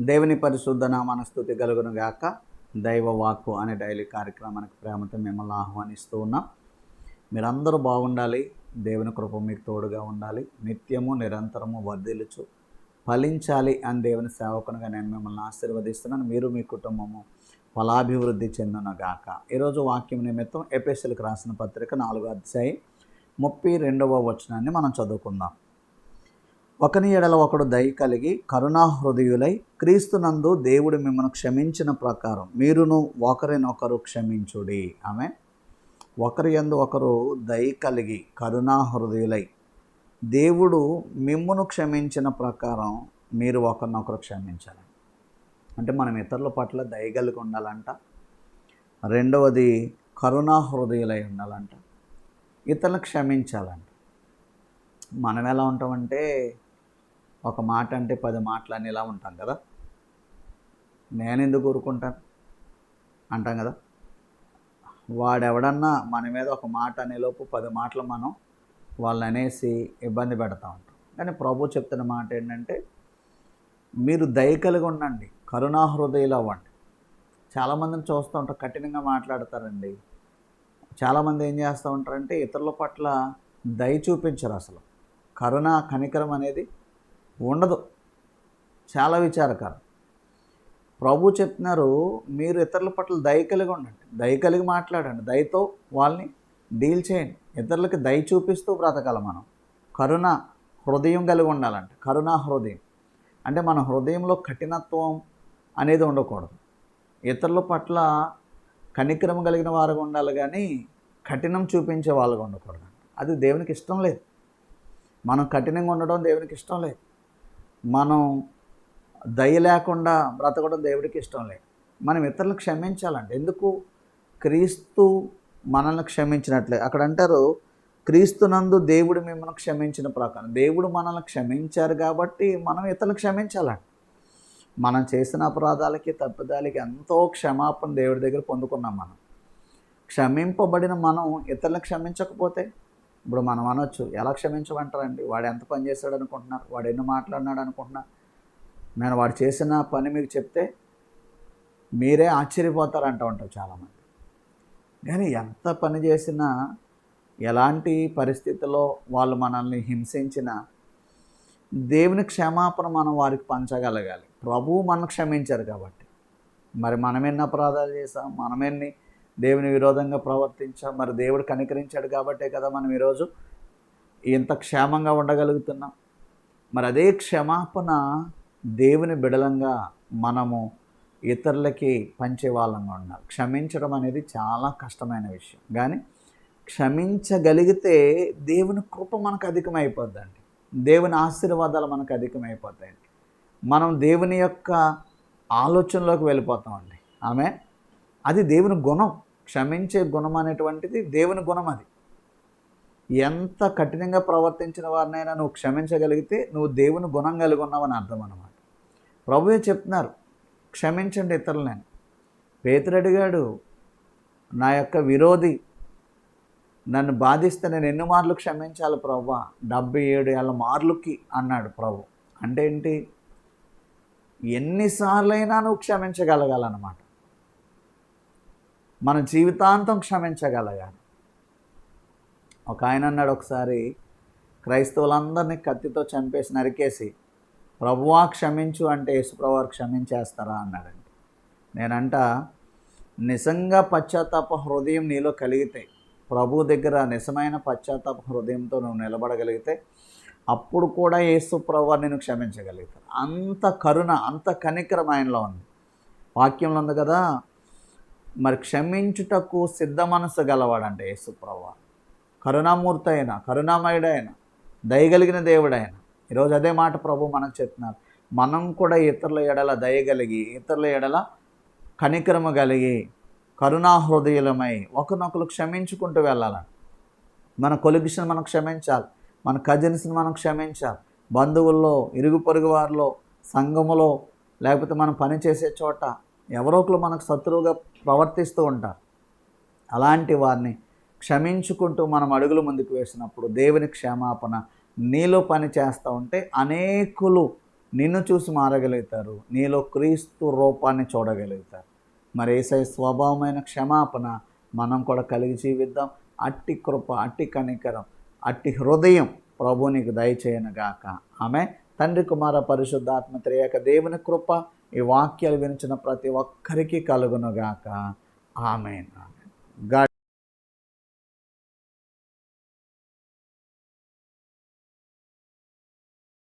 దేవుని పరిశుద్ధ నామాన స్తుతి కలుగును గాక. దైవ వాక్కు అనే డైలీ కార్యక్రమానికి ప్రేమతో మిమ్మల్ని ఆహ్వానిస్తూ ఉన్నాం. మీరందరూ బాగుండాలి, దేవుని కృప మీకు తోడుగా ఉండాలి, నిత్యము నిరంతరము వర్ధిల్లుచు ఫలించాలి అని దేవుని సేవకునిగా నేను మిమ్మల్ని ఆశీర్వదిస్తున్నాను. మీరు మీ కుటుంబము ఫలాభివృద్ధి చెందును గాక. ఈరోజు వాక్యం నిమిత్తం ఎఫెసీయులకు రాసిన పత్రిక 4వ అధ్యాయం 32వ వచనాన్ని మనం చదువుకుందాం. ఒకని ఎడల ఒకడు దయ కలిగి కరుణాహృదయులై క్రీస్తునందు దేవుడు మిమ్మల్ని క్షమించిన ప్రకారం మీరును ఒకరినొకరు క్షమించుడి. ఆమె ఒకరి యందు ఒకరు దయ కలిగి కరుణాహృదయులై దేవుడు మిమ్మును క్షమించిన ప్రకారం మీరు ఒకరినొకరు క్షమించాలి. అంటే మనం ఇతరుల పట్ల దయ కలిగి ఉండాలంట. రెండవది కరుణాహృదయులై ఉండాలంట. ఇతరులను క్షమించాలంట. మనం ఎలా ఉంటామంటే ఒక మాట అంటే 10 మాటలు అనేలా ఉంటాం కదా. నేను ఎందుకు ఊరుకుంటాను అంటాం కదా. వాడెవడన్నా మన మీద ఒక మాట అనేలోపు 10 మాటలు మనం వాళ్ళని అనేసి ఇబ్బంది పెడతా ఉంటాం. కానీ ప్రభు చెప్తున్న మాట ఏంటంటే మీరు దయ కలిగి ఉండండి, కరుణాహృదయులు అవ్వండి. చాలామందిని చూస్తూ ఉంటారు, కఠినంగా మాట్లాడతారండి. చాలామంది ఏం చేస్తూ ఉంటారంటే ఇతరుల పట్ల దయ చూపించరు. అసలు కరుణ కనికరం అనేది ఉండదు. చాలా విచారకరం. ప్రభు చెప్తున్నారు, మీరు ఇతరుల పట్ల దయ కలిగి ఉండండి, దయ కలిగి మాట్లాడండి, దయతో వాళ్ళని డీల్ చేయండి. ఇతరులకి దయ చూపిస్తూ బ్రతకాలి. మనం కరుణ హృదయం కలిగి ఉండాలంట. కరుణా హృదయం అంటే మన హృదయంలో కఠినత్వం అనేది ఉండకూడదు. ఇతరుల పట్ల కనికరం కలిగిన వారుగా ఉండాలి, కానీ కఠినం చూపించే వాళ్ళగా ఉండకూడదు. అది దేవునికి ఇష్టం లేదు. మనం కఠినంగా ఉండడం దేవునికి ఇష్టం లేదు. మనం దయ లేకుండా బ్రతకడం దేవుడికి ఇష్టం లేదు. మనం ఇతరులను క్షమించాలండి. ఎందుకు? క్రీస్తు మనల్ని క్షమించినట్లే. అక్కడ అంటారు, క్రీస్తునందు దేవుడు మిమ్మల్ని క్షమించిన ప్రకారం. దేవుడు మనల్ని క్షమించారు కాబట్టి మనం ఇతరులను క్షమించాలండి. మనం చేసిన అపరాధాలకి తప్పిదాలకి ఎంతో క్షమాపణ దేవుడి దగ్గర పొందుకున్నాం. మనం క్షమింపబడిన మనం ఇతరులను క్షమించకపోతే ఇప్పుడు మనం అనొచ్చు, ఎలా క్షమించమంటారండి? వాడు ఎంత పని చేశాడు అనుకుంటున్నారు? వాడు ఎన్ని మాట్లాడినాడు అనుకుంటున్నారు? నేను వాడు చేసిన పని మీకు చెప్తే మీరే ఆశ్చర్యపోతారు అంటూ ఉంటారు చాలామంది. కానీ ఎంత పని చేసినా, ఎలాంటి పరిస్థితుల్లో వాళ్ళు మనల్ని హింసించినా దేవుని క్షమాపణ మనం వారికి పంచగలగాలి. ప్రభువు మనం క్షమించారు కాబట్టి. మరి మనం ఎన్ని అపరాధాలు చేసాం, మనమెన్ని దేవుని విరోధంగా ప్రవర్తించాం. మరి దేవుడు కనికరించాడు కాబట్టే కదా మనం ఈరోజు ఇంత క్షేమంగా ఉండగలుగుతున్నాం. మరి అదే క్షమాపణ దేవుని బిడలంగా మనము ఇతరులకి పంచే వాళ్ళంగా ఉండాలి. క్షమించడం అనేది చాలా కష్టమైన విషయం, కానీ క్షమించగలిగితే దేవుని కృప మనకు అధికమైపోద్దండి. దేవుని ఆశీర్వాదాలు మనకు అధికమైపోతాయండి. మనం దేవుని యొక్క ఆలోచనలోకి వెళ్ళిపోతామండి. ఆమె అది దేవుని గుణం. క్షమించే గుణం అనేటువంటిది దేవుని గుణం. అది ఎంత కఠినంగా ప్రవర్తించిన వారినైనా నువ్వు క్షమించగలిగితే నువ్వు దేవుని గుణం కలిగి ఉన్నావని అర్థం అన్నమాట. ప్రభువే చెప్తున్నారు, క్షమించండి ఇతరులని. పేతురు అడిగాడు, నా యొక్క విరోధి నన్ను బాధిస్తే నేను ఎన్ని మార్లు క్షమించాలి ప్రభువా? 77 మార్లుకి అన్నాడు ప్రభు. అంటే ఏంటి? ఎన్నిసార్లైనా నువ్వు క్షమించగలగాలన్నమాట. మన జీవితాంతం క్షమించగలగాలి. ఒక ఆయన అన్నాడు ఒకసారి, క్రైస్తవులందరినీ కత్తితో చంపేసి నరికేసి ప్రభువా క్షమించు అంటే యేసుప్రభువారు క్షమించేస్తారా అన్నాడండి. నేనంట, నిజంగా పశ్చాత్తాప హృదయం నీలో కలిగితే, ప్రభు దగ్గర నిజమైన పశ్చాత్తాప హృదయంతో నువ్వు నిలబడగలిగితే అప్పుడు కూడా యేసుప్రభువారు నేను క్షమించగలుగుతాను. అంత కరుణ, అంత కనికరం ఆయనలో ఉంది. వాక్యంలో ఉంది కదా, మరి క్షమించుటకు సిద్ధ మనసు గలవాడంట యేసుప్రభువారు. కరుణామూర్తి అయిన, కరుణామయుడైన, దయగలిగిన దేవుడైన. ఈరోజు అదే మాట ప్రభు మనకు చెప్తున్నారు. మనం కూడా ఇతరుల ఎడల దయగలిగి, ఇతరుల ఎడల కనికరము కలిగి, కరుణాహృదయులమై ఒకరినొకరు క్షమించుకుంటూ వెళ్ళాలని. మన కొలిగ్స్ని మనం క్షమించాలి, మన కజిన్స్ని మనం క్షమించాలి. బంధువుల్లో, ఇరుగు పొరుగు వారిలో, సంఘములో, లేకపోతే మనం పనిచేసే చోట ఎవరో ఒకరు మనకు శత్రువుగా ప్రవర్తిస్తూ ఉంటారు. అలాంటి వారిని క్షమించుకుంటూ మనం అడుగులు ముందుకు వేసినప్పుడు దేవుని క్షమాపణ నీలో పని చేస్తూ ఉంటే అనేకులు నిన్ను చూసి మారగలుగుతారు, నీలో క్రీస్తు రూపాన్ని చూడగలుగుతారు. మరి యేసయ్య స్వభావమైన క్షమాపణ మనం కూడా కలిగి జీవిద్దాం. అట్టి కృప, అట్టి కనికరం, అట్టి హృదయం ప్రభు నీకు దయచేయనుగాక. ఆమె తండ్రి, కుమార, పరిశుద్ధాత్మ త్రియేక దేవుని కృప ఈ వాక్యాలు వినిచిన ప్రతి ఒక్కరికి కలుగునుగాక. ఆమేన్.